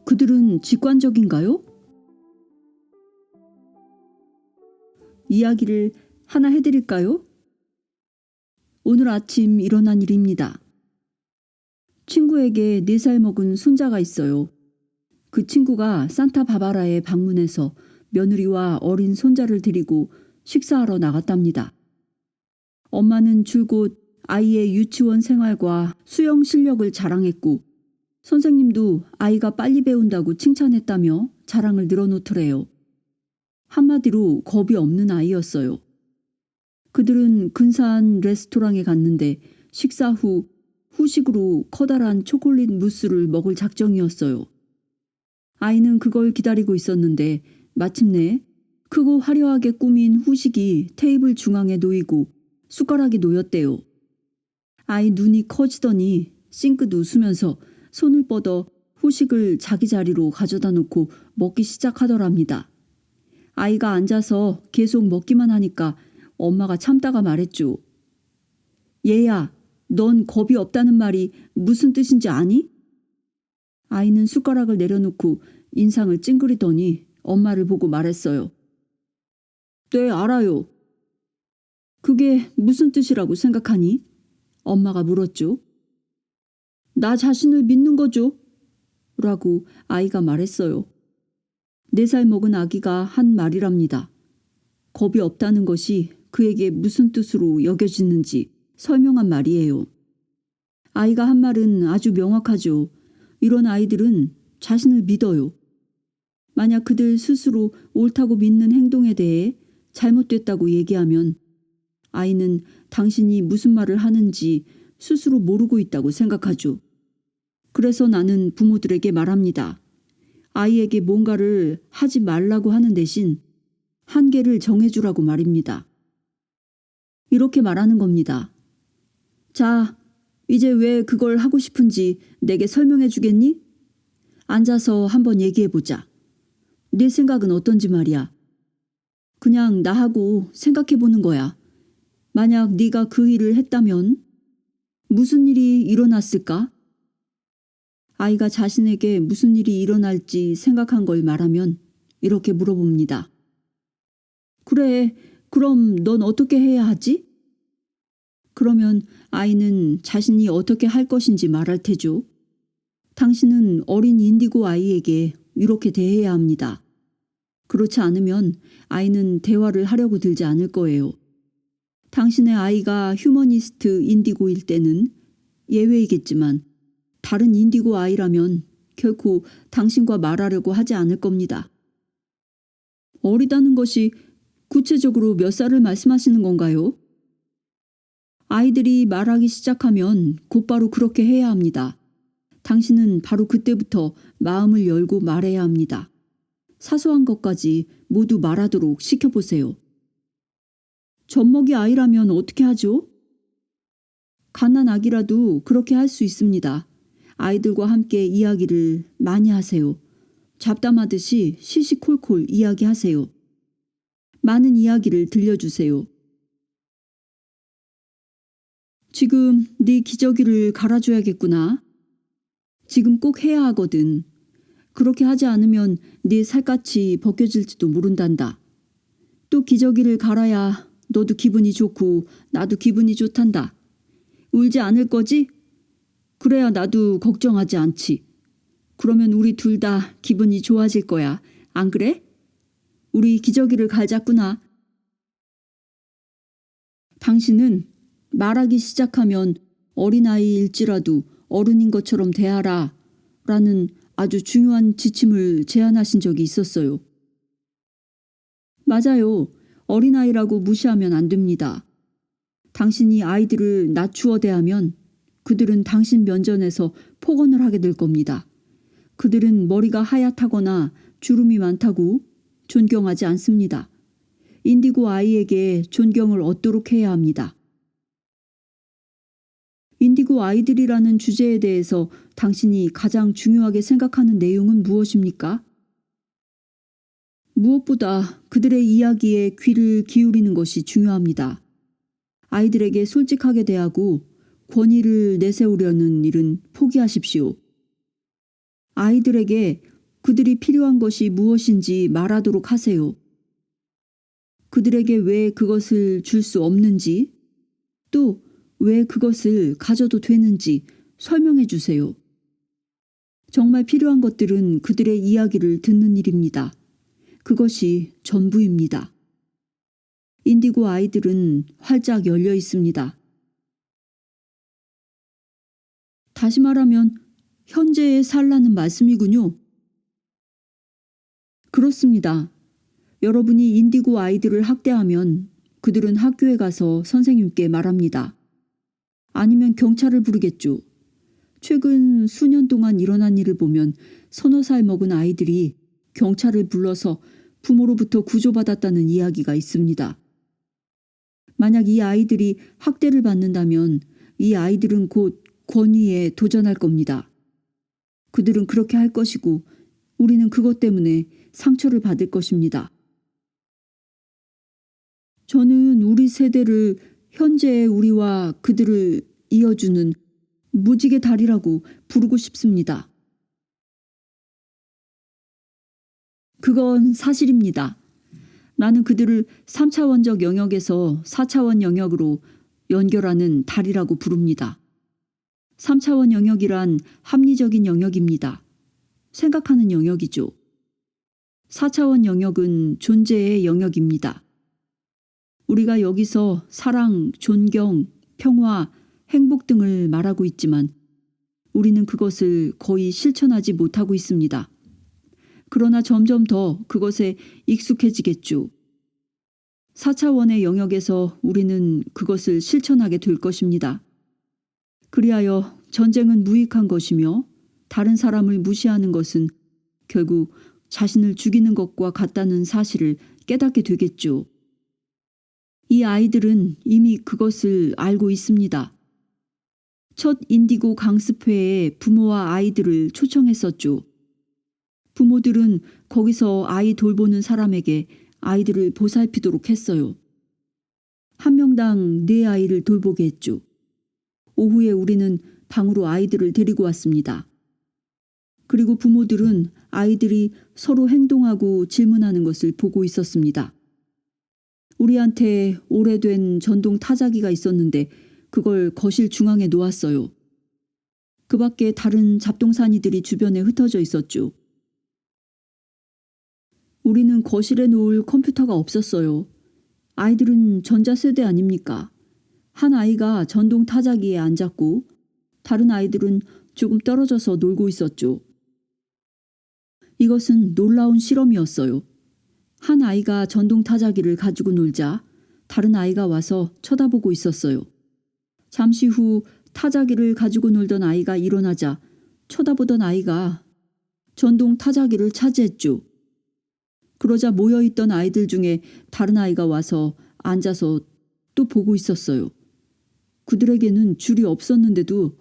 그들은 직관적인가요? 이야기를 하나 해드릴까요? 오늘 아침 일어난 일입니다. 친구에게 4살 먹은 손자가 있어요. 그 친구가 산타바바라에 방문해서 며느리와 어린 손자를 데리고 식사하러 나갔답니다. 엄마는 줄곧 아이의 유치원 생활과 수영 실력을 자랑했고 선생님도 아이가 빨리 배운다고 칭찬했다며 자랑을 늘어놓더래요. 한마디로 겁이 없는 아이였어요. 그들은 근사한 레스토랑에 갔는데 식사 후 후식으로 커다란 초콜릿 무스를 먹을 작정이었어요. 아이는 그걸 기다리고 있었는데 마침내 크고 화려하게 꾸민 후식이 테이블 중앙에 놓이고 숟가락이 놓였대요. 아이 눈이 커지더니 싱긋 웃으면서 손을 뻗어 후식을 자기 자리로 가져다 놓고 먹기 시작하더랍니다. 아이가 앉아서 계속 먹기만 하니까 엄마가 참다가 말했죠. 얘야, 넌 겁이 없다는 말이 무슨 뜻인지 아니? 아이는 숟가락을 내려놓고 인상을 찡그리더니 엄마를 보고 말했어요. 네, 알아요. 그게 무슨 뜻이라고 생각하니? 엄마가 물었죠. 나 자신을 믿는 거죠. 라고 아이가 말했어요. 4살 먹은 아기가 한 말이랍니다. 겁이 없다는 것이 그에게 무슨 뜻으로 여겨지는지 설명한 말이에요. 아이가 한 말은 아주 명확하죠. 이런 아이들은 자신을 믿어요. 만약 그들 스스로 옳다고 믿는 행동에 대해 잘못됐다고 얘기하면 아이는 당신이 무슨 말을 하는지 스스로 모르고 있다고 생각하죠. 그래서 나는 부모들에게 말합니다. 아이에게 뭔가를 하지 말라고 하는 대신 한계를 정해주라고 말입니다. 이렇게 말하는 겁니다. 자, 이제 왜 그걸 하고 싶은지 내게 설명해 주겠니? 앉아서 한번 얘기해보자. 네 생각은 어떤지 말이야. 그냥 나하고 생각해보는 거야. 만약 네가 그 일을 했다면 무슨 일이 일어났을까? 아이가 자신에게 무슨 일이 일어날지 생각한 걸 말하면 이렇게 물어봅니다. 그래, 그럼 넌 어떻게 해야 하지? 그러면 아이는 자신이 어떻게 할 것인지 말할 테죠. 당신은 어린 인디고 아이에게 이렇게 대해야 합니다. 그렇지 않으면 아이는 대화를 하려고 들지 않을 거예요. 당신의 아이가 휴머니스트 인디고일 때는 예외이겠지만 다른 인디고 아이라면 결코 당신과 말하려고 하지 않을 겁니다. 어리다는 것이 구체적으로 몇 살을 말씀하시는 건가요? 아이들이 말하기 시작하면 곧바로 그렇게 해야 합니다. 당신은 바로 그때부터 마음을 열고 말해야 합니다. 사소한 것까지 모두 말하도록 시켜보세요. 젖먹이 아이라면 어떻게 하죠? 갓난 아기라도 그렇게 할 수 있습니다. 아이들과 함께 이야기를 많이 하세요. 잡담하듯이 시시콜콜 이야기하세요. 많은 이야기를 들려주세요. 지금 네 기저귀를 갈아줘야겠구나. 지금 꼭 해야 하거든. 그렇게 하지 않으면 네 살갗이 벗겨질지도 모른단다. 또 기저귀를 갈아야 너도 기분이 좋고 나도 기분이 좋단다. 울지 않을 거지? 그래야 나도 걱정하지 않지. 그러면 우리 둘 다 기분이 좋아질 거야. 안 그래? 우리 기저귀를 갈자꾸나. 당신은 말하기 시작하면 어린아이일지라도 어른인 것처럼 대하라 라는 아주 중요한 지침을 제안하신 적이 있었어요. 맞아요. 어린아이라고 무시하면 안 됩니다. 당신이 아이들을 낮추어 대하면 그들은 당신 면전에서 폭언을 하게 될 겁니다. 그들은 머리가 하얗다거나 주름이 많다고 존경하지 않습니다. 인디고 아이에게 존경을 얻도록 해야 합니다. 인디고 아이들이라는 주제에 대해서 당신이 가장 중요하게 생각하는 내용은 무엇입니까? 무엇보다 그들의 이야기에 귀를 기울이는 것이 중요합니다. 아이들에게 솔직하게 대하고 권위를 내세우려는 일은 포기하십시오. 아이들에게 그들이 필요한 것이 무엇인지 말하도록 하세요. 그들에게 왜 그것을 줄 수 없는지, 또 왜 그것을 가져도 되는지 설명해 주세요. 정말 필요한 것들은 그들의 이야기를 듣는 일입니다. 그것이 전부입니다. 인디고 아이들은 활짝 열려 있습니다. 다시 말하면 현재에 살라는 말씀이군요. 그렇습니다. 여러분이 인디고 아이들을 학대하면 그들은 학교에 가서 선생님께 말합니다. 아니면 경찰을 부르겠죠. 최근 수년 동안 일어난 일을 보면 서너 살 먹은 아이들이 경찰을 불러서 부모로부터 구조받았다는 이야기가 있습니다. 만약 이 아이들이 학대를 받는다면 이 아이들은 곧 권위에 도전할 겁니다. 그들은 그렇게 할 것이고 우리는 그것 때문에 상처를 받을 것입니다. 저는 우리 세대를 현재의 우리와 그들을 이어주는 무지개 다리라고 부르고 싶습니다. 그건 사실입니다. 나는 그들을 3차원적 영역에서 4차원 영역으로 연결하는 다리라고 부릅니다. 3차원 영역이란 합리적인 영역입니다. 생각하는 영역이죠. 4차원 영역은 존재의 영역입니다. 우리가 여기서 사랑, 존경, 평화, 행복 등을 말하고 있지만 우리는 그것을 거의 실천하지 못하고 있습니다. 그러나 점점 더 그것에 익숙해지겠죠. 4차원의 영역에서 우리는 그것을 실천하게 될 것입니다. 그리하여 전쟁은 무익한 것이며 다른 사람을 무시하는 것은 결국 자신을 죽이는 것과 같다는 사실을 깨닫게 되겠죠. 이 아이들은 이미 그것을 알고 있습니다. 첫 인디고 강습회에 부모와 아이들을 초청했었죠. 부모들은 거기서 아이 돌보는 사람에게 아이들을 보살피도록 했어요. 한 명당 4아이를 돌보게 했죠. 오후에 우리는 방으로 아이들을 데리고 왔습니다. 그리고 부모들은 아이들이 서로 행동하고 질문하는 것을 보고 있었습니다. 우리한테 오래된 전동 타자기가 있었는데 그걸 거실 중앙에 놓았어요. 그 밖에 다른 잡동사니들이 주변에 흩어져 있었죠. 우리는 거실에 놓을 컴퓨터가 없었어요. 아이들은 전자세대 아닙니까? 한 아이가 전동 타자기에 앉았고 다른 아이들은 조금 떨어져서 놀고 있었죠. 이것은 놀라운 실험이었어요. 한 아이가 전동 타자기를 가지고 놀자 다른 아이가 와서 쳐다보고 있었어요. 잠시 후 타자기를 가지고 놀던 아이가 일어나자 쳐다보던 아이가 전동 타자기를 차지했죠. 그러자 모여있던 아이들 중에 다른 아이가 와서 앉아서 또 보고 있었어요. 그들에게는 줄이 없었는데도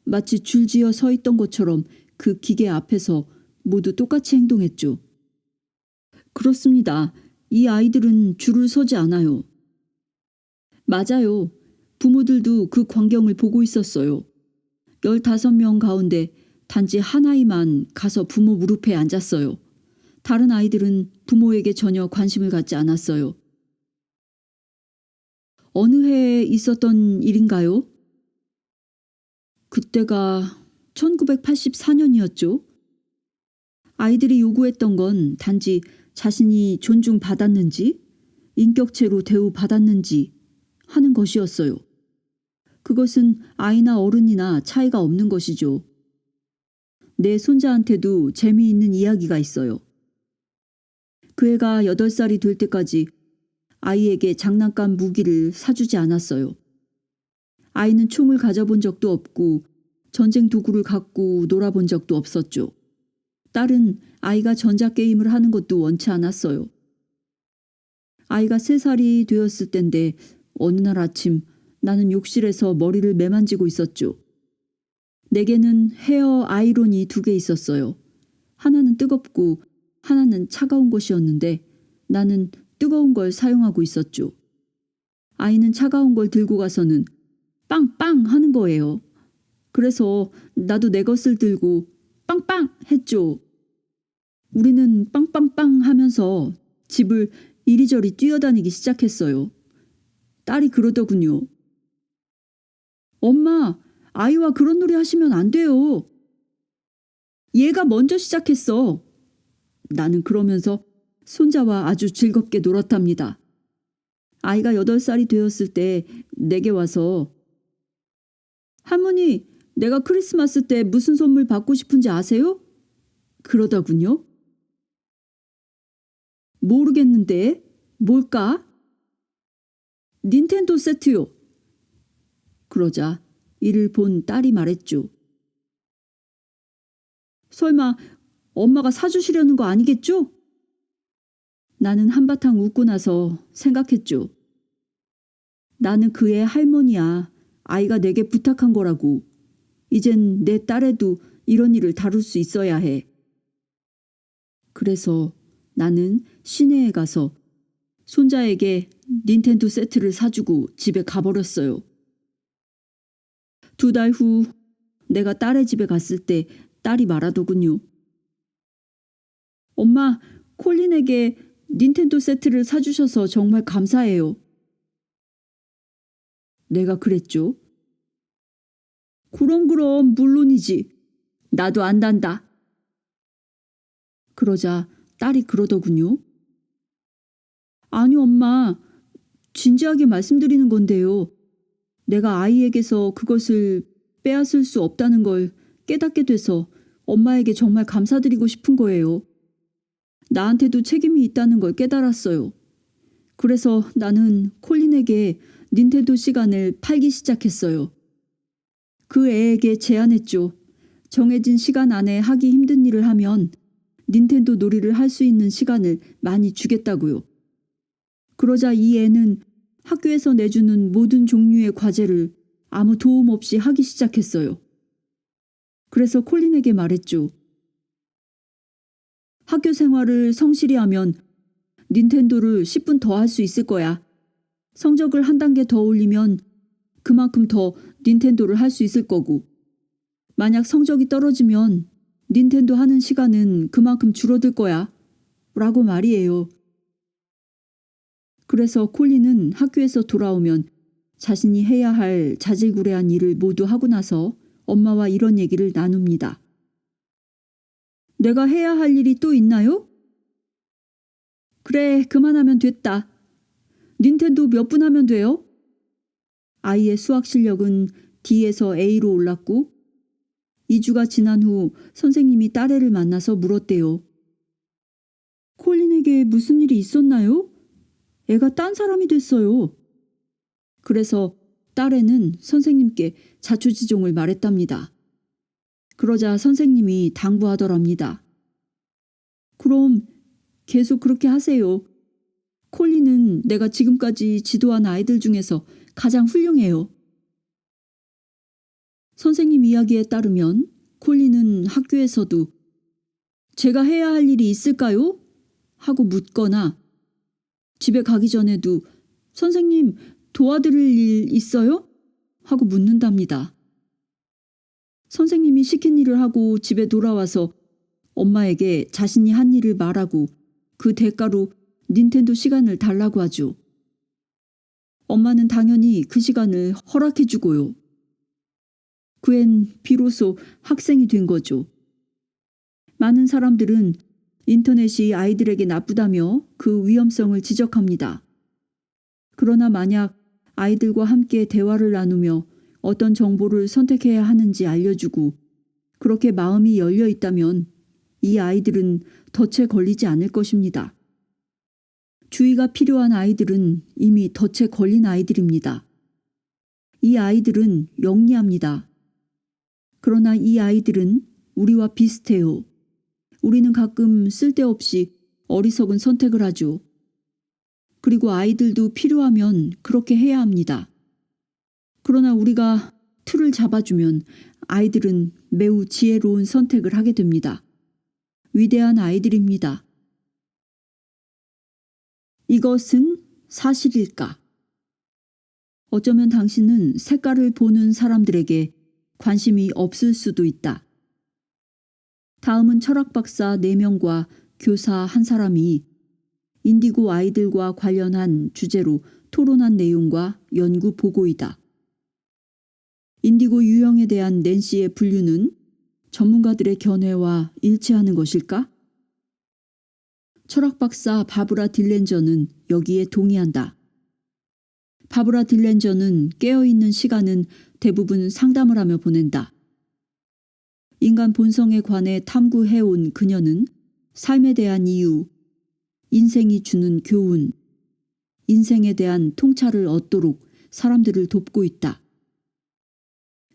마치 줄지어 서 있던 것처럼 그 기계 앞에서 모두 똑같이 행동했죠. 그렇습니다. 이 아이들은 줄을 서지 않아요. 맞아요. 부모들도 그 광경을 보고 있었어요. 15명 가운데 단지 한 아이만 가서 부모 무릎에 앉았어요. 다른 아이들은 부모에게 전혀 관심을 갖지 않았어요. 어느 해에 있었던 일인가요? 그때가 1984년이었죠. 아이들이 요구했던 건 단지 자신이 존중받았는지, 인격체로 대우받았는지 하는 것이었어요. 그것은 아이나 어른이나 차이가 없는 것이죠. 내 손자한테도 재미있는 이야기가 있어요. 그 애가 8살이 될 때까지 아이에게 장난감 무기를 사주지 않았어요. 아이는 총을 가져본 적도 없고 전쟁 도구를 갖고 놀아본 적도 없었죠. 딸은 아이가 전자게임을 하는 것도 원치 않았어요. 아이가 3살이 되었을 땐데 어느 날 아침 나는 욕실에서 머리를 매만지고 있었죠. 내게는 헤어 아이론이 2개 있었어요. 하나는 뜨겁고 하나는 차가운 것이었는데 나는 뜨거운 걸 사용하고 있었죠. 아이는 차가운 걸 들고 가서는 빵빵 하는 거예요. 그래서 나도 내 것을 들고 빵빵 했죠. 우리는 빵빵빵 하면서 집을 이리저리 뛰어다니기 시작했어요. 딸이 그러더군요. 엄마, 아이와 그런 놀이 하시면 안 돼요. 얘가 먼저 시작했어. 나는 그러면서 손자와 아주 즐겁게 놀았답니다. 아이가 8살이 되었을 때 내게 와서 할머니, 내가 크리스마스 때 무슨 선물 받고 싶은지 아세요? 그러더군요. 모르겠는데 뭘까? 닌텐도 세트요. 그러자 이를 본 딸이 말했죠. 설마 엄마가 사주시려는 거 아니겠죠? 나는 한바탕 웃고 나서 생각했죠. 나는 그의 할머니야. 아이가 내게 부탁한 거라고. 이젠 내 딸애도 이런 일을 다룰 수 있어야 해. 그래서 나는 시내에 가서 손자에게 닌텐도 세트를 사주고 집에 가버렸어요. 2달 후 내가 딸의 집에 갔을 때 딸이 말하더군요. 엄마, 콜린에게 닌텐도 세트를 사주셔서 정말 감사해요. 내가 그랬죠. 그럼 물론이지. 나도 안단다. 그러자 딸이 그러더군요. 아니 엄마, 진지하게 말씀드리는 건데요. 내가 아이에게서 그것을 빼앗을 수 없다는 걸 깨닫게 돼서 엄마에게 정말 감사드리고 싶은 거예요. 나한테도 책임이 있다는 걸 깨달았어요. 그래서 나는 콜린에게 닌텐도 시간을 팔기 시작했어요. 그 애에게 제안했죠. 정해진 시간 안에 하기 힘든 일을 하면 닌텐도 놀이를 할 수 있는 시간을 많이 주겠다고요. 그러자 이 애는 학교에서 내주는 모든 종류의 과제를 아무 도움 없이 하기 시작했어요. 그래서 콜린에게 말했죠. 학교 생활을 성실히 하면 닌텐도를 10분 더 할 수 있을 거야. 성적을 한 단계 더 올리면 그만큼 더 닌텐도를 할 수 있을 거고, 만약 성적이 떨어지면 닌텐도 하는 시간은 그만큼 줄어들 거야. 라고 말이에요. 그래서 콜린은 학교에서 돌아오면 자신이 해야 할 자질구레한 일을 모두 하고 나서 엄마와 이런 얘기를 나눕니다. 내가 해야 할 일이 또 있나요? 그래, 그만하면 됐다. 닌텐도 몇 분 하면 돼요? 아이의 수학 실력은 D에서 A로 올랐고 2주가 지난 후 선생님이 딸애를 만나서 물었대요. 콜린에게 무슨 일이 있었나요? 애가 딴 사람이 됐어요. 그래서 딸애는 선생님께 자초지종을 말했답니다. 그러자 선생님이 당부하더랍니다. 그럼 계속 그렇게 하세요. 콜린은 내가 지금까지 지도한 아이들 중에서 가장 훌륭해요. 선생님 이야기에 따르면 콜린은 학교에서도 제가 해야 할 일이 있을까요? 하고 묻거나 집에 가기 전에도 선생님 도와드릴 일 있어요? 하고 묻는답니다. 선생님이 시킨 일을 하고 집에 돌아와서 엄마에게 자신이 한 일을 말하고 그 대가로 닌텐도 시간을 달라고 하죠. 엄마는 당연히 그 시간을 허락해주고요. 그 앤 비로소 학생이 된 거죠. 많은 사람들은 인터넷이 아이들에게 나쁘다며 그 위험성을 지적합니다. 그러나 만약 아이들과 함께 대화를 나누며 어떤 정보를 선택해야 하는지 알려주고 그렇게 마음이 열려 있다면 이 아이들은 덫에 걸리지 않을 것입니다. 주의가 필요한 아이들은 이미 덫에 걸린 아이들입니다. 이 아이들은 영리합니다. 그러나 이 아이들은 우리와 비슷해요. 우리는 가끔 쓸데없이 어리석은 선택을 하죠. 그리고 아이들도 필요하면 그렇게 해야 합니다. 그러나 우리가 틀을 잡아주면 아이들은 매우 지혜로운 선택을 하게 됩니다. 위대한 아이들입니다. 이것은 사실일까? 어쩌면 당신은 색깔을 보는 사람들에게 관심이 없을 수도 있다. 다음은 철학 박사 4명과 교사 1사람이 인디고 아이들과 관련한 주제로 토론한 내용과 연구 보고이다. 인디고 유형에 대한 낸시의 분류는 전문가들의 견해와 일치하는 것일까? 철학 박사 바브라 딜렌저는 여기에 동의한다. 바브라 딜렌저는 깨어있는 시간은 대부분 상담을 하며 보낸다. 인간 본성에 관해 탐구해온 그녀는 삶에 대한 이유, 인생이 주는 교훈, 인생에 대한 통찰을 얻도록 사람들을 돕고 있다.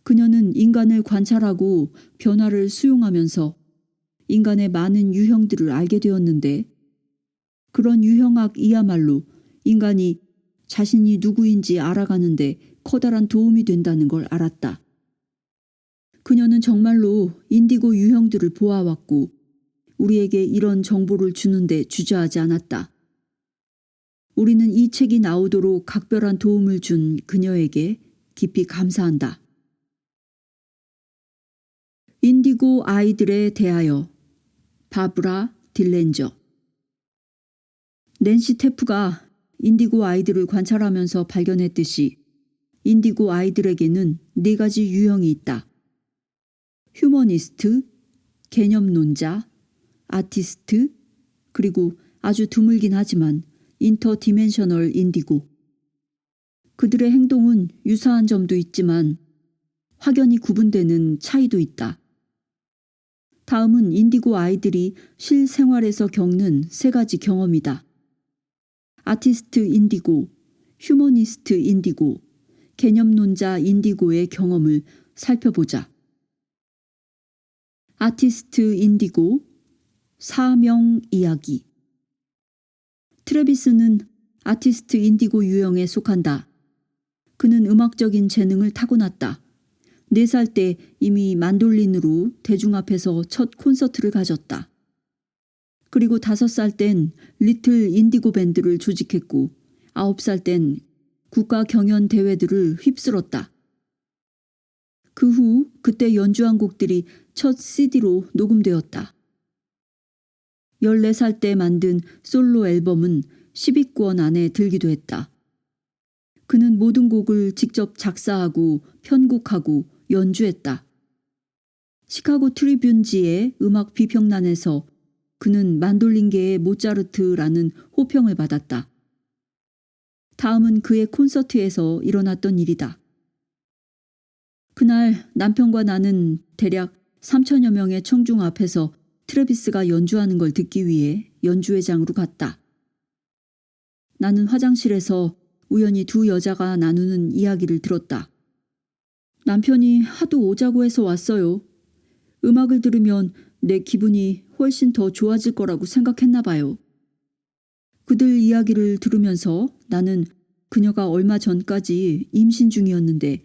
그녀는 인간을 관찰하고 변화를 수용하면서 인간의 많은 유형들을 알게 되었는데 그런 유형학이야말로 인간이 자신이 누구인지 알아가는데 커다란 도움이 된다는 걸 알았다. 그녀는 정말로 인디고 유형들을 보아왔고 우리에게 이런 정보를 주는데 주저하지 않았다. 우리는 이 책이 나오도록 각별한 도움을 준 그녀에게 깊이 감사한다. 인디고 아이들에 대하여 바브라 딜렌저. 낸시 테프가 인디고 아이들을 관찰하면서 발견했듯이 인디고 아이들에게는 4가지 유형이 있다. 휴머니스트, 개념론자, 아티스트, 그리고 아주 드물긴 하지만 인터디멘셔널 인디고. 그들의 행동은 유사한 점도 있지만 확연히 구분되는 차이도 있다. 다음은 인디고 아이들이 실생활에서 겪는 3가지 경험이다. 아티스트 인디고, 휴머니스트 인디고, 개념론자 인디고의 경험을 살펴보자. 아티스트 인디고, 사명 이야기. 트래비스는 아티스트 인디고 유형에 속한다. 그는 음악적인 재능을 타고났다. 4살 때 이미 만돌린으로 대중 앞에서 첫 콘서트를 가졌다. 그리고 5살 땐 리틀 인디고 밴드를 조직했고 9살 땐 국가 경연 대회들을 휩쓸었다. 그 후 그때 연주한 곡들이 첫 CD로 녹음되었다. 14살 때 만든 솔로 앨범은 10위권 안에 들기도 했다. 그는 모든 곡을 직접 작사하고 편곡하고 연주했다. 시카고 트리뷴지의 음악 비평란에서 그는 만돌린계의 모차르트라는 호평을 받았다. 다음은 그의 콘서트에서 일어났던 일이다. 그날 남편과 나는 대략 3천여 명의 청중 앞에서 트래비스가 연주하는 걸 듣기 위해 연주회장으로 갔다. 나는 화장실에서 우연히 2 여자가 나누는 이야기를 들었다. 남편이 하도 오자고 해서 왔어요. 음악을 들으면 내 기분이 훨씬 더 좋아질 거라고 생각했나 봐요. 그들 이야기를 들으면서 나는 그녀가 얼마 전까지 임신 중이었는데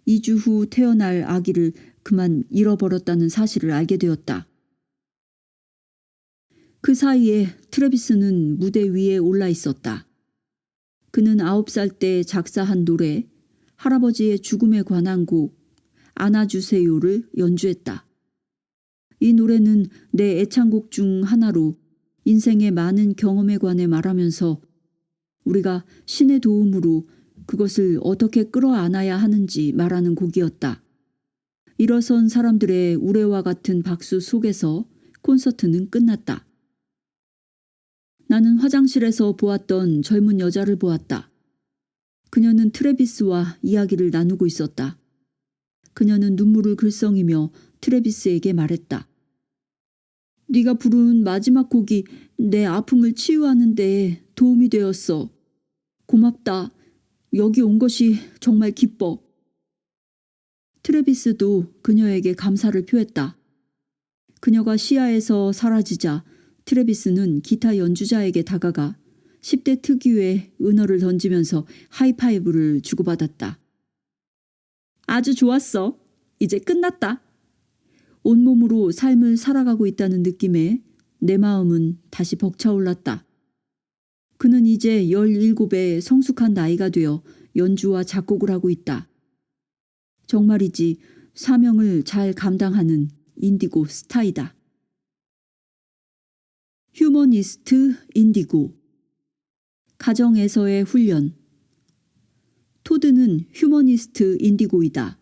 2주 후 태어날 아기를 그만 잃어버렸다는 사실을 알게 되었다. 그 사이에 트래비스는 무대 위에 올라 있었다. 그는 9살 때 작사한 노래 할아버지의 죽음에 관한 곡 안아주세요를 연주했다. 이 노래는 내 애창곡 중 하나로 인생의 많은 경험에 관해 말하면서 우리가 신의 도움으로 그것을 어떻게 끌어안아야 하는지 말하는 곡이었다. 일어선 사람들의 우레와 같은 박수 속에서 콘서트는 끝났다. 나는 화장실에서 보았던 젊은 여자를 보았다. 그녀는 트래비스와 이야기를 나누고 있었다. 그녀는 눈물을 글썽이며 트래비스에게 말했다. 네가 부른 마지막 곡이 내 아픔을 치유하는 데 도움이 되었어. 고맙다. 여기 온 것이 정말 기뻐. 트래비스도 그녀에게 감사를 표했다. 그녀가 시야에서 사라지자 트래비스는 기타 연주자에게 다가가 10대 특유의 은어를 던지면서 하이파이브를 주고받았다. 아주 좋았어. 이제 끝났다. 온몸으로 삶을 살아가고 있다는 느낌에 내 마음은 다시 벅차올랐다. 그는 이제 17의 성숙한 나이가 되어 연주와 작곡을 하고 있다. 정말이지 사명을 잘 감당하는 인디고 스타이다. 휴머니스트 인디고. 가정에서의 훈련. 토드는 휴머니스트 인디고이다.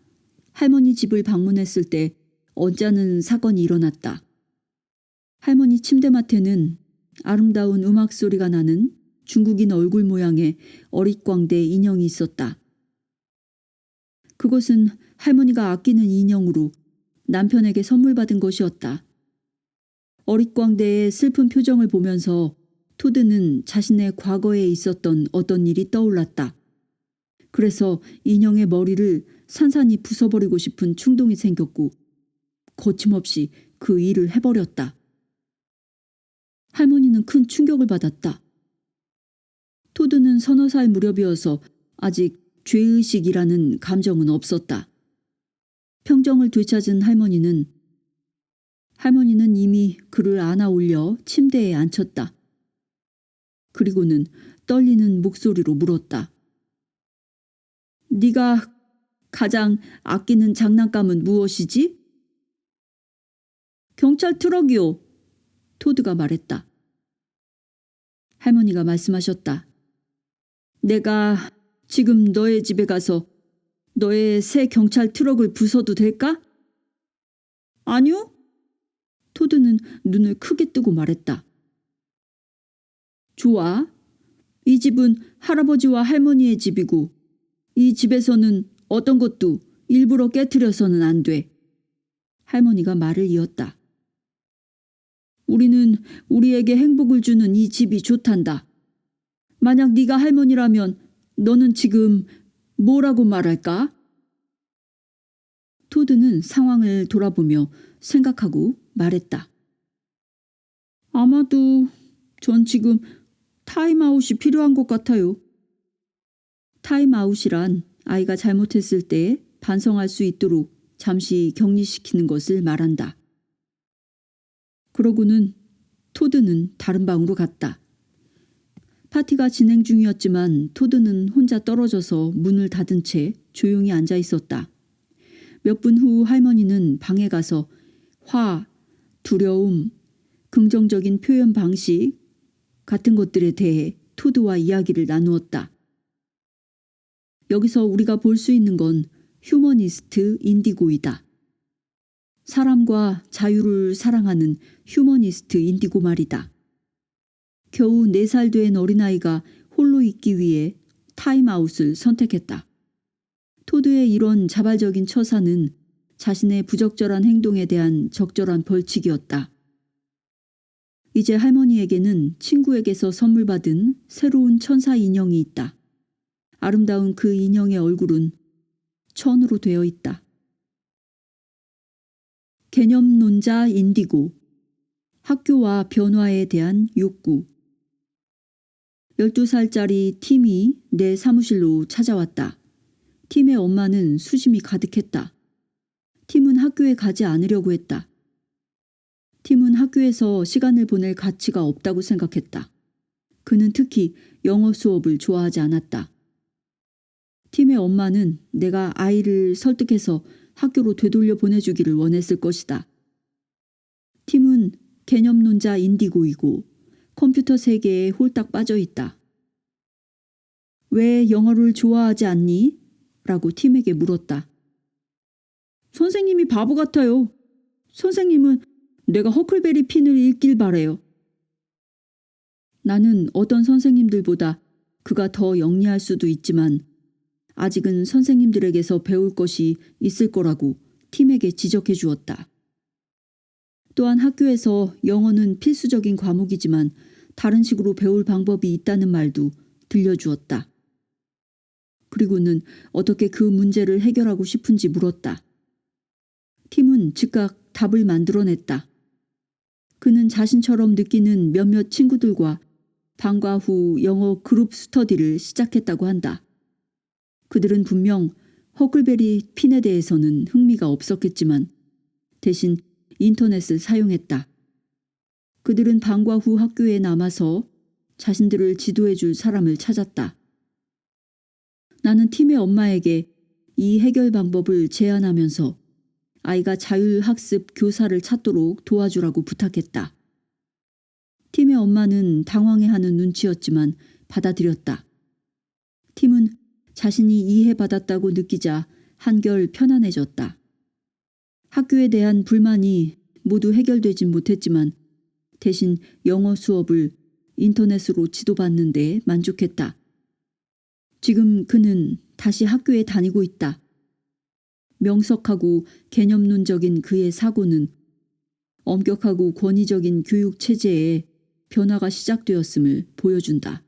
할머니 집을 방문했을 때 언짢은 사건이 일어났다. 할머니 침대맡에는 아름다운 음악 소리가 나는 중국인 얼굴 모양의 어릿광대 인형이 있었다. 그것은 할머니가 아끼는 인형으로 남편에게 선물 받은 것이었다. 어릿광대의 슬픈 표정을 보면서 토드는 자신의 과거에 있었던 어떤 일이 떠올랐다. 그래서 인형의 머리를 산산이 부숴버리고 싶은 충동이 생겼고 거침없이 그 일을 해버렸다. 할머니는 큰 충격을 받았다. 토드는 서너 살 무렵이어서 아직 죄의식이라는 감정은 없었다. 평정을 되찾은 할머니는 이미 그를 안아 올려 침대에 앉혔다. 그리고는 떨리는 목소리로 물었다. 네가 가장 아끼는 장난감은 무엇이지? 경찰 트럭이요. 토드가 말했다. 할머니가 말씀하셨다. 내가 지금 너의 집에 가서 너의 새 경찰 트럭을 부숴도 될까? 아니요. 토드는 눈을 크게 뜨고 말했다. 좋아. 이 집은 할아버지와 할머니의 집이고 이 집에서는 어떤 것도 일부러 깨트려서는 안 돼. 할머니가 말을 이었다. 우리는 우리에게 행복을 주는 이 집이 좋단다. 만약 네가 할머니라면 너는 지금 뭐라고 말할까? 토드는 상황을 돌아보며 생각하고 말했다. 아마도 전 지금 타임아웃이 필요한 것 같아요. 타임아웃이란 아이가 잘못했을 때 반성할 수 있도록 잠시 격리시키는 것을 말한다. 그러고는 토드는 다른 방으로 갔다. 파티가 진행 중이었지만 토드는 혼자 떨어져서 문을 닫은 채 조용히 앉아 있었다. 몇 분 후 할머니는 방에 가서 화, 두려움, 긍정적인 표현 방식 같은 것들에 대해 토드와 이야기를 나누었다. 여기서 우리가 볼 수 있는 건 휴머니스트 인디고이다. 사람과 자유를 사랑하는 휴머니스트 인디고 말이다. 겨우 4살 된 어린아이가 홀로 있기 위해 타임아웃을 선택했다. 토드의 이런 자발적인 처사는 자신의 부적절한 행동에 대한 적절한 벌칙이었다. 이제 할머니에게는 친구에게서 선물 받은 새로운 천사 인형이 있다. 아름다운 그 인형의 얼굴은 천으로 되어 있다. 개념론자 인디고. 학교와 변화에 대한 욕구. 12살짜리 팀이 내 사무실로 찾아왔다. 팀의 엄마는 수심이 가득했다. 팀은 학교에 가지 않으려고 했다. 팀은 학교에서 시간을 보낼 가치가 없다고 생각했다. 그는 특히 영어 수업을 좋아하지 않았다. 팀의 엄마는 내가 아이를 설득해서 학교로 되돌려 보내주기를 원했을 것이다. 팀은 개념론자 인디고이고 컴퓨터 세계에 홀딱 빠져 있다. 왜 영어를 좋아하지 않니? 라고 팀에게 물었다. 선생님이 바보 같아요. 선생님은 내가 허클베리 핀을 읽길 바래요. 나는 어떤 선생님들보다 그가 더 영리할 수도 있지만 아직은 선생님들에게서 배울 것이 있을 거라고 팀에게 지적해 주었다. 또한 학교에서 영어는 필수적인 과목이지만 다른 식으로 배울 방법이 있다는 말도 들려주었다. 그리고는 어떻게 그 문제를 해결하고 싶은지 물었다. 팀은 즉각 답을 만들어냈다. 그는 자신처럼 느끼는 몇몇 친구들과 방과 후 영어 그룹 스터디를 시작했다고 한다. 그들은 분명 허클베리 핀에 대해서는 흥미가 없었겠지만 대신 인터넷을 사용했다. 그들은 방과 후 학교에 남아서 자신들을 지도해줄 사람을 찾았다. 나는 팀의 엄마에게 이 해결 방법을 제안하면서 아이가 자율학습 교사를 찾도록 도와주라고 부탁했다. 팀의 엄마는 당황해하는 눈치였지만 받아들였다. 팀은 자신이 이해받았다고 느끼자 한결 편안해졌다. 학교에 대한 불만이 모두 해결되진 못했지만 대신 영어 수업을 인터넷으로 지도받는 데 만족했다. 지금 그는 다시 학교에 다니고 있다. 명석하고 개념론적인 그의 사고는 엄격하고 권위적인 교육 체제에 변화가 시작되었음을 보여준다.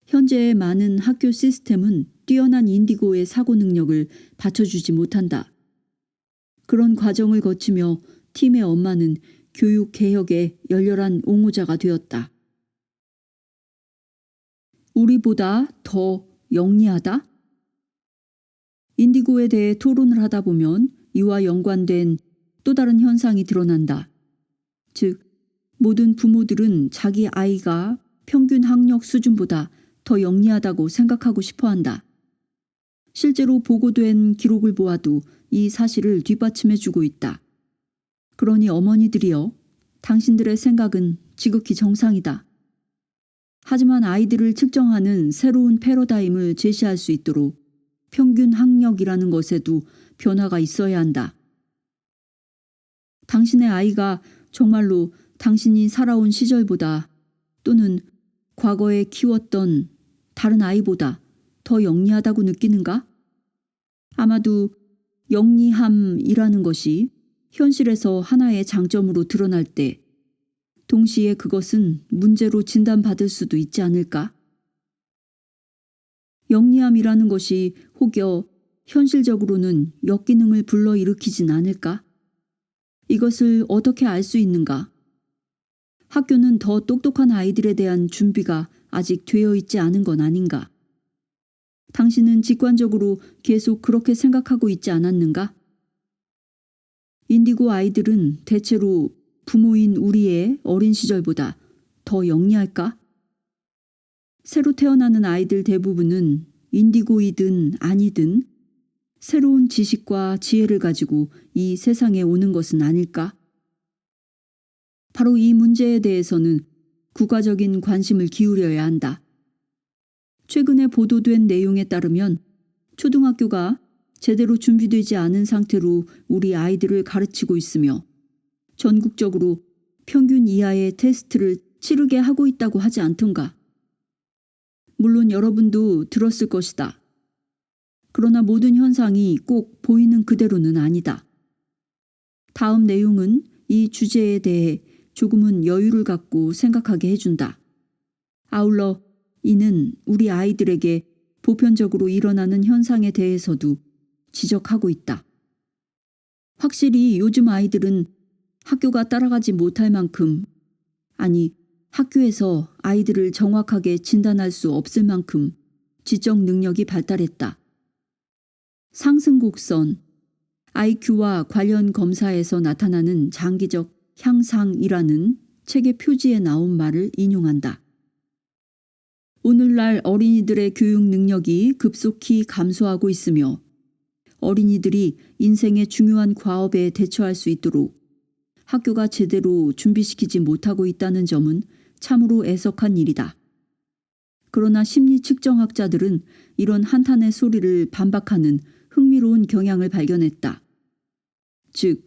현재의 많은 학교 시스템은 뛰어난 인디고의 사고 능력을 받쳐주지 못한다. 그런 과정을 거치며 팀의 엄마는 교육 개혁의 열렬한 옹호자가 되었다. 우리보다 더 영리하다? 인디고에 대해 토론을 하다 보면 이와 연관된 또 다른 현상이 드러난다. 즉, 모든 부모들은 자기 아이가 평균 학력 수준보다 더 영리하다고 생각하고 싶어 한다. 실제로 보고된 기록을 보아도 이 사실을 뒷받침해주고 있다. 그러니 어머니들이여, 당신들의 생각은 지극히 정상이다. 하지만 아이들을 측정하는 새로운 패러다임을 제시할 수 있도록 평균 학력이라는 것에도 변화가 있어야 한다. 당신의 아이가 정말로 당신이 살아온 시절보다 또는 과거에 키웠던 다른 아이보다 더 영리하다고 느끼는가? 아마도 영리함이라는 것이 현실에서 하나의 장점으로 드러날 때 동시에 그것은 문제로 진단받을 수도 있지 않을까? 영리함이라는 것이 혹여 현실적으로는 역기능을 불러일으키진 않을까? 이것을 어떻게 알 수 있는가? 학교는 더 똑똑한 아이들에 대한 준비가 아직 되어 있지 않은 건 아닌가? 당신은 직관적으로 계속 그렇게 생각하고 있지 않았는가? 인디고 아이들은 대체로 부모인 우리의 어린 시절보다 더 영리할까? 새로 태어나는 아이들 대부분은 인디고이든 아니든 새로운 지식과 지혜를 가지고 이 세상에 오는 것은 아닐까? 바로 이 문제에 대해서는 국가적인 관심을 기울여야 한다. 최근에 보도된 내용에 따르면 초등학교가 제대로 준비되지 않은 상태로 우리 아이들을 가르치고 있으며 전국적으로 평균 이하의 테스트를 치르게 하고 있다고 하지 않던가. 물론 여러분도 들었을 것이다. 그러나 모든 현상이 꼭 보이는 그대로는 아니다. 다음 내용은 이 주제에 대해 조금은 여유를 갖고 생각하게 해준다. 아울러 이는 우리 아이들에게 보편적으로 일어나는 현상에 대해서도 지적하고 있다. 확실히 요즘 아이들은 학교가 따라가지 못할 만큼, 아니 학교에서 아이들을 정확하게 진단할 수 없을 만큼 지적 능력이 발달했다. 상승곡선, IQ와 관련 검사에서 나타나는 장기적 향상이라는 책의 표지에 나온 말을 인용한다. 오늘날 어린이들의 교육 능력이 급속히 감소하고 있으며 어린이들이 인생의 중요한 과업에 대처할 수 있도록 학교가 제대로 준비시키지 못하고 있다는 점은 참으로 애석한 일이다. 그러나 심리 측정학자들은 이런 한탄의 소리를 반박하는 흥미로운 경향을 발견했다. 즉,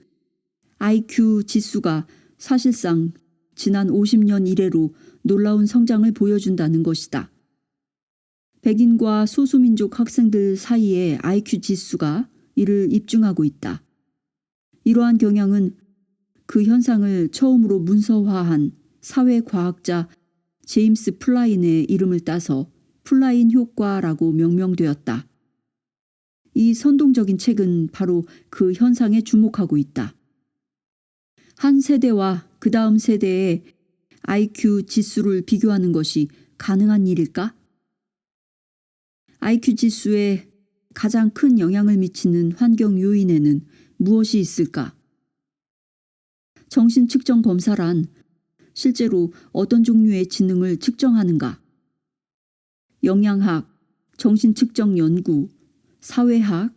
IQ 지수가 사실상 지난 50년 이래로 놀라운 성장을 보여준다는 것이다. 백인과 소수민족 학생들 사이의 IQ 지수가 이를 입증하고 있다. 이러한 경향은 그 현상을 처음으로 문서화한 사회과학자 제임스 플라인의 이름을 따서 플라인 효과라고 명명되었다. 이 선동적인 책은 바로 그 현상에 주목하고 있다. 한 세대와 그 다음 세대의 IQ 지수를 비교하는 것이 가능한 일일까? IQ 지수에 가장 큰 영향을 미치는 환경 요인에는 무엇이 있을까? 정신측정 검사란 실제로 어떤 종류의 지능을 측정하는가? 영양학, 정신측정 연구, 사회학,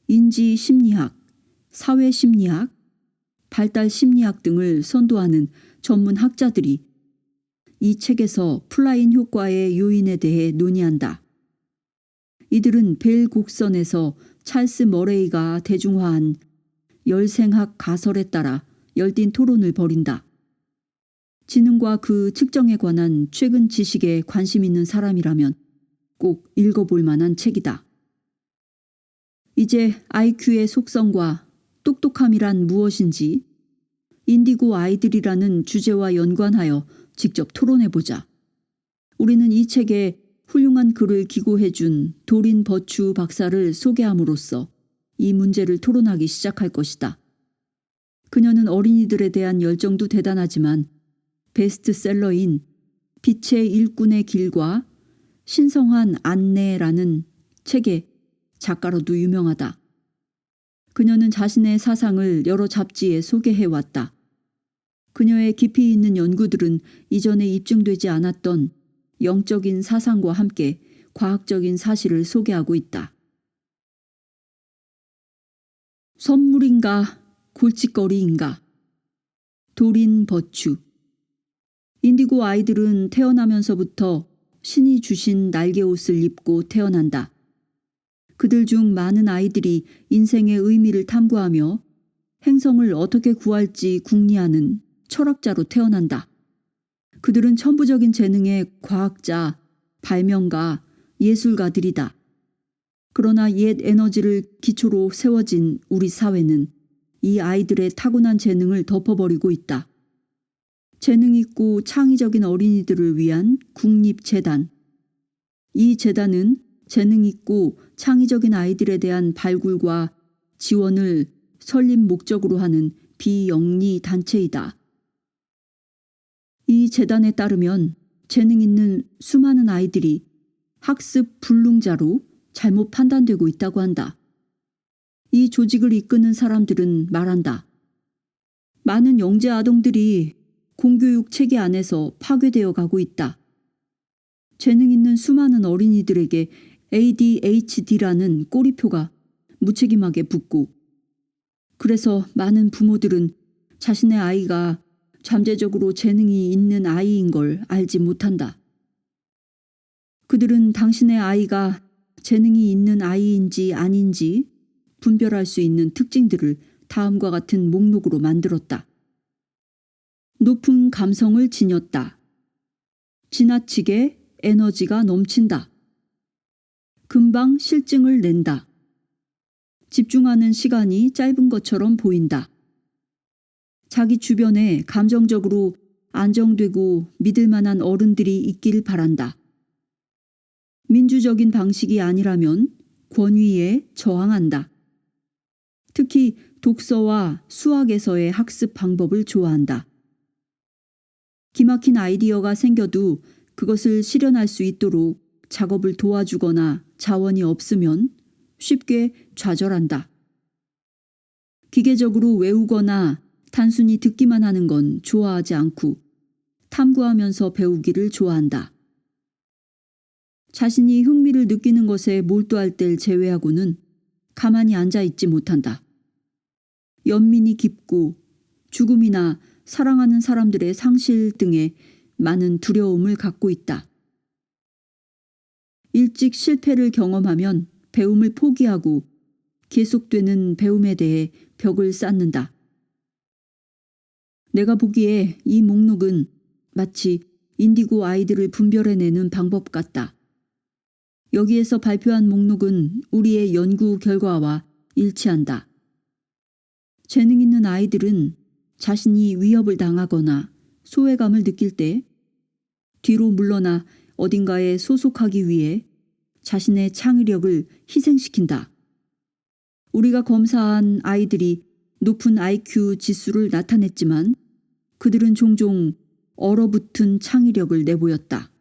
인지심리학, 사회심리학, 발달심리학 등을 선도하는 전문 학자들이 이 책에서 플라인 효과의 요인에 대해 논의한다. 이들은 벨 곡선에서 찰스 머레이가 대중화한 열생학 가설에 따라 열띤 토론을 벌인다. 지능과 그 측정에 관한 최근 지식에 관심 있는 사람이라면 꼭 읽어볼 만한 책이다. 이제 IQ의 속성과 똑똑함이란 무엇인지 인디고 아이들이라는 주제와 연관하여 직접 토론해보자. 우리는 이 책에 훌륭한 글을 기고해준 도린 버추 박사를 소개함으로써 이 문제를 토론하기 시작할 것이다. 그녀는 어린이들에 대한 열정도 대단하지만 베스트셀러인 빛의 일꾼의 길과 신성한 안내라는 책의 작가로도 유명하다. 그녀는 자신의 사상을 여러 잡지에 소개해왔다. 그녀의 깊이 있는 연구들은 이전에 입증되지 않았던 영적인 사상과 함께 과학적인 사실을 소개하고 있다. 선물인가 골칫거리인가? 도린 버추. 인디고 아이들은 태어나면서부터 신이 주신 날개옷을 입고 태어난다. 그들 중 많은 아이들이 인생의 의미를 탐구하며 행성을 어떻게 구할지 궁리하는 철학자로 태어난다. 그들은 천부적인 재능의 과학자, 발명가, 예술가들이다. 그러나 옛 에너지를 기초로 세워진 우리 사회는 이 아이들의 타고난 재능을 덮어버리고 있다. 재능 있고 창의적인 어린이들을 위한 국립재단. 이 재단은 재능 있고 창의적인 아이들에 대한 발굴과 지원을 설립 목적으로 하는 비영리 단체이다. 이 재단에 따르면 재능 있는 수많은 아이들이 학습 불능자로 잘못 판단되고 있다고 한다. 이 조직을 이끄는 사람들은 말한다. 많은 영재 아동들이 공교육 체계 안에서 파괴되어 가고 있다. 재능 있는 수많은 어린이들에게 ADHD라는 꼬리표가 무책임하게 붙고, 그래서 많은 부모들은 자신의 아이가 잠재적으로 재능이 있는 아이인 걸 알지 못한다. 그들은 당신의 아이가 재능이 있는 아이인지 아닌지 분별할 수 있는 특징들을 다음과 같은 목록으로 만들었다. 높은 감성을 지녔다. 지나치게 에너지가 넘친다. 금방 실증을 낸다. 집중하는 시간이 짧은 것처럼 보인다. 자기 주변에 감정적으로 안정되고 믿을 만한 어른들이 있길 바란다. 민주적인 방식이 아니라면 권위에 저항한다. 특히 독서와 수학에서의 학습 방법을 좋아한다. 기막힌 아이디어가 생겨도 그것을 실현할 수 있도록 작업을 도와주거나 자원이 없으면 쉽게 좌절한다. 기계적으로 외우거나 단순히 듣기만 하는 건 좋아하지 않고 탐구하면서 배우기를 좋아한다. 자신이 흥미를 느끼는 것에 몰두할 때를 제외하고는 가만히 앉아 있지 못한다. 연민이 깊고 죽음이나 사랑하는 사람들의 상실 등에 많은 두려움을 갖고 있다. 일찍 실패를 경험하면 배움을 포기하고 계속되는 배움에 대해 벽을 쌓는다. 내가 보기에 이 목록은 마치 인디고 아이들을 분별해내는 방법 같다. 여기에서 발표한 목록은 우리의 연구 결과와 일치한다. 재능 있는 아이들은 자신이 위협을 당하거나 소외감을 느낄 때 뒤로 물러나 어딘가에 소속하기 위해 자신의 창의력을 희생시킨다. 우리가 검사한 아이들이 높은 IQ 지수를 나타냈지만 그들은 종종 얼어붙은 창의력을 내보였다.